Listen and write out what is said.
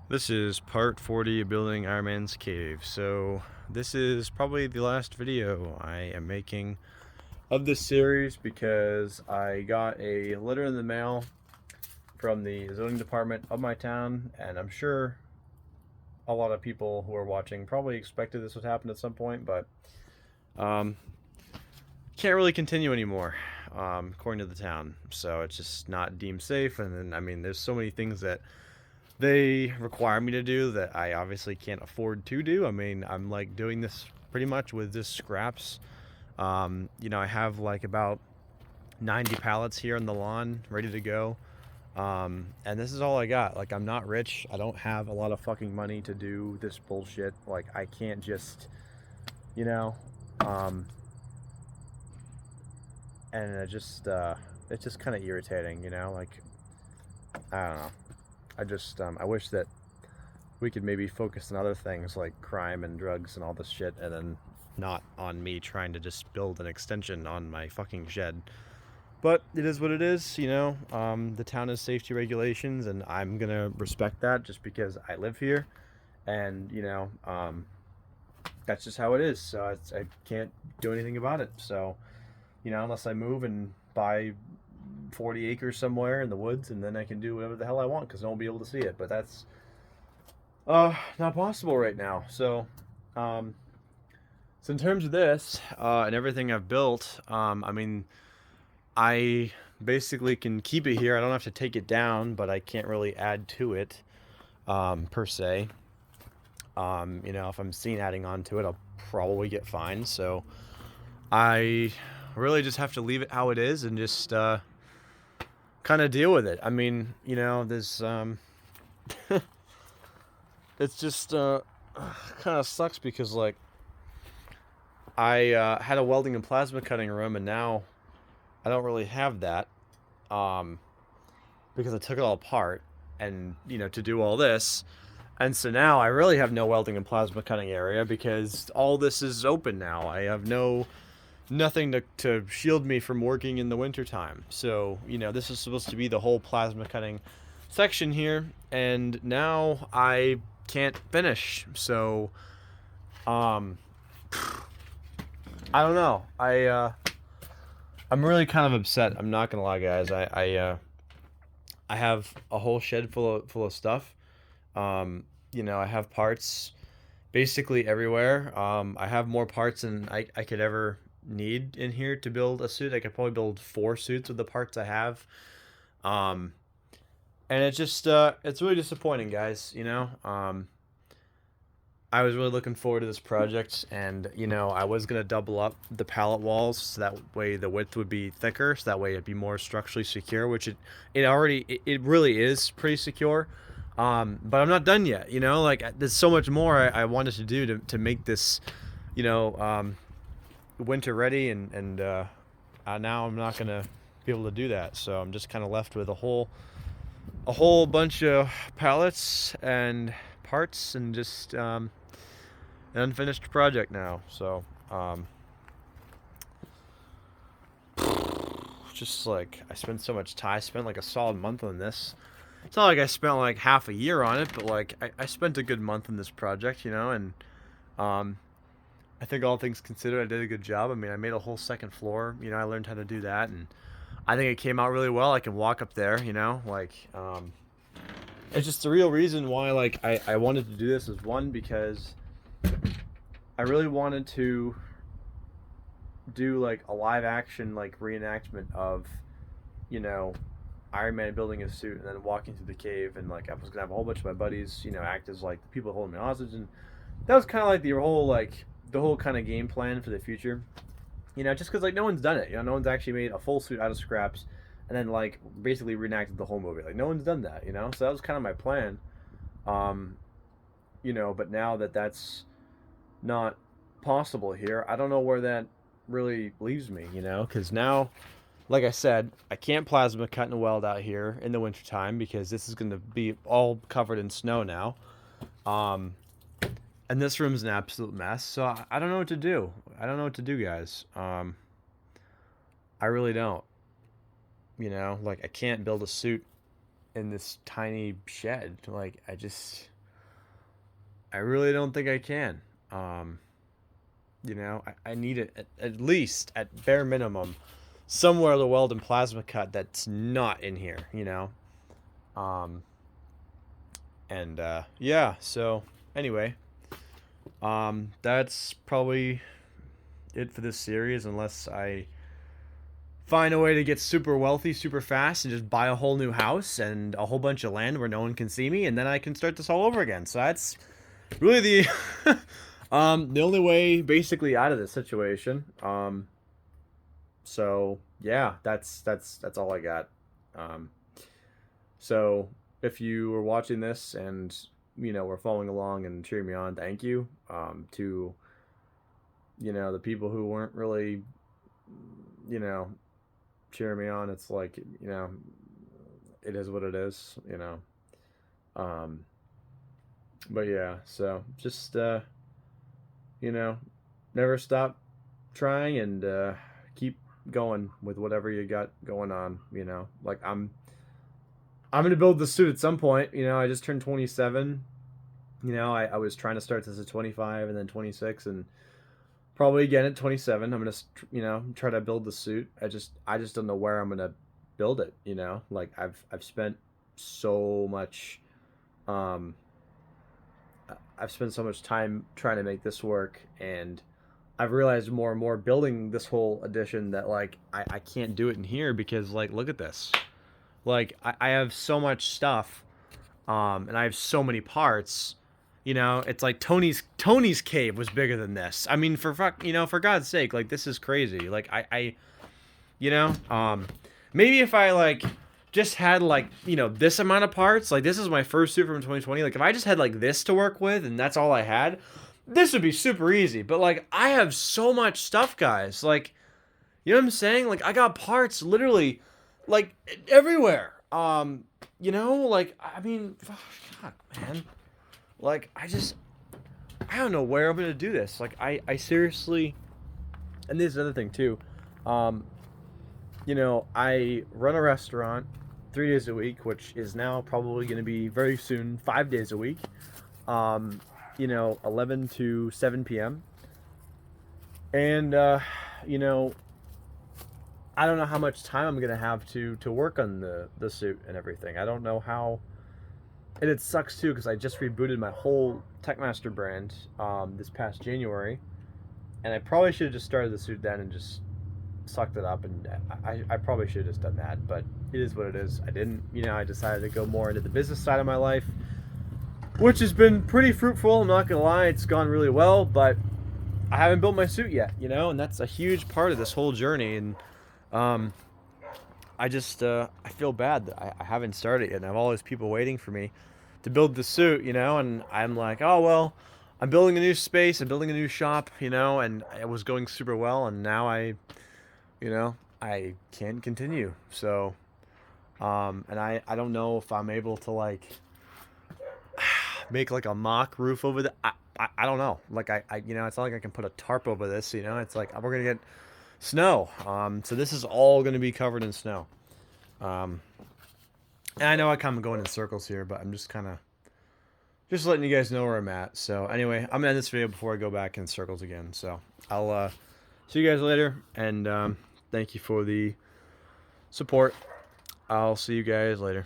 This is part 40 of building Iron Man's cave. So this is probably the last video I am making of this series because I got a letter in the mail from the zoning department of my town, and I'm sure a lot of people who are watching probably expected this would happen at some point, but um, can't really continue anymore, according to the town. So it's just not deemed safe, and then, I mean, there's so many things that they require me to do that I obviously can't afford to do. I mean, I'm like doing this pretty much with just scraps. I have like about 90 pallets here on the lawn ready to go. And this is all I got. Like, I'm not rich. I don't have a lot of fucking money to do this bullshit. Like, I can't just, you know, um, and it's just kind of irritating, like, I don't know. I wish that we could maybe focus on other things like crime and drugs and all this shit, and then not on me trying to just build an extension on my fucking shed. But it is what it is, The town has safety regulations, and I'm gonna respect that just because I live here, and that's just how it is. So I can't do anything about it. So unless I move and buy 40 acres somewhere in the woods, and then I can do whatever the hell I want because no one will be able to see it. But that's not possible right now. Um, so in terms of this and everything I've built, I mean, I basically can keep it here. I don't have to take it down, but I can't really add to it per se. If I'm seen adding on to it, I'll probably get fined. So I really just have to leave it how it is and just kind of deal with it. I mean, there's it's just kind of sucks because like I had a welding and plasma cutting room, and now I don't really have that um, because I took it all apart and to do all this, and so now I really have no welding and plasma cutting area because all this is open now. I have nothing to shield me from working in the wintertime. So this is supposed to be the whole plasma cutting section here, and now I can't finish. So um, I don't know. I'm really kind of upset. I'm not gonna lie, guys. I have a whole shed full of stuff. I have parts basically everywhere. I have more parts than I could ever need in here to build a suit. I could probably build 4 suits with the parts I have. Um, and it's really disappointing, guys. I was really looking forward to this project, and I was gonna double up the pallet walls so that way the width would be thicker, so that way it'd be more structurally secure, which it really is pretty secure. But I'm not done yet. Like, there's so much more I wanted to do to make this, you know, um, winter ready, and now I'm not gonna be able to do that. So I'm just kind of left with a whole bunch of pallets and parts, and just an unfinished project now. So just like I spent so much time. I spent like a solid month on this. It's not like I spent like half a year on it, but like I spent a good month in this project, and um, I think all things considered, I did a good job. I mean, I made a whole second floor. I learned how to do that, and I think it came out really well. I can walk up there, like it's just the real reason why like I wanted to do this is, one, because I really wanted to do like a live action like reenactment of you know Iron Man building his suit and then walking through the cave, and like I was gonna have a whole bunch of my buddies act as like the people holding me hostage, and that was kind of like the whole kind of game plan for the future. Just because like no one's done it. No one's actually made a full suit out of scraps and then like basically reenacted the whole movie. Like, no one's done that. So that was kind of my plan. um but now that that's not possible here, I don't know where that really leaves me, because now, like I said, I can't plasma cut and weld out here in the wintertime because this is going to be all covered in snow now. Um, and this room's an absolute mess, so I don't know what to do. I don't know what to do, guys. I really don't. Like, I can't build a suit in this tiny shed. Like, I just I really don't think I can. Um, I need it at least, at bare minimum, somewhere to weld and plasma cut that's not in here, Um, and yeah, so anyway, that's probably it for this series, unless I find a way to get super wealthy super fast and just buy a whole new house and a whole bunch of land where no one can see me, and then I can start this all over again. So that's really the only way basically out of this situation. So yeah, that's all I got. Um, so if you were watching this and were following along and cheering me on, thank you. To the people who weren't really you know cheering me on, it's like it is what it is. Um, but yeah, so just you know, never stop trying and keep going with whatever you got going on. Like I'm gonna build the suit at some point. I just turned 27. I was trying to start this at 25 and then 26 and probably again at 27. I'm gonna try to build the suit. I just don't know where I'm gonna build it. Like I've spent so much um I've spent so much time trying to make this work, and I've realized more and more building this whole edition that like I can't do it in here because like look at this. Like I have so much stuff, and I have so many parts. It's like Tony's cave was bigger than this. I mean, for God's sake, like this is crazy. Like I you know, maybe if I like just had like this amount of parts, like this is my first suit from 2020. Like if I just had like this to work with and that's all I had, this would be super easy. But like I have so much stuff, guys. Like you know what I'm saying? Like I got parts literally like everywhere. Like I mean, God, man. Like I don't know where I'm gonna do this. Like I seriously, and this is another thing too. Um, I run a restaurant 3 days a week, which is now probably going to be very soon 5 days a week. 11 to 7 p.m. And I don't know how much time I'm gonna have to work on the suit and everything. I don't know how, and it sucks too because I just rebooted my whole Techmaster brand this past January, and I probably should have just started the suit then and just sucked it up, and I probably should have just done that, but it is what it is. I didn't. I decided to go more into the business side of my life, which has been pretty fruitful. I'm not gonna lie, it's gone really well, but I haven't built my suit yet, and that's a huge part of this whole journey. And um, I feel bad that I haven't started yet, and I have all these people waiting for me to build the suit, and I'm like, oh well, I'm building a new space, I'm building a new shop, and it was going super well, and now I can't continue. So, and I don't know if I'm able to like make like a mock roof over the. I don't know. Like it's not like I can put a tarp over this. It's like we're gonna get snow. So this is all gonna be covered in snow. And I know I kind of going in circles here, but I'm just kind of just letting you guys know where I'm at. So anyway, I'm gonna end this video before I go back in circles again. So I'll see you guys later, and thank you for the support. I'll see you guys later.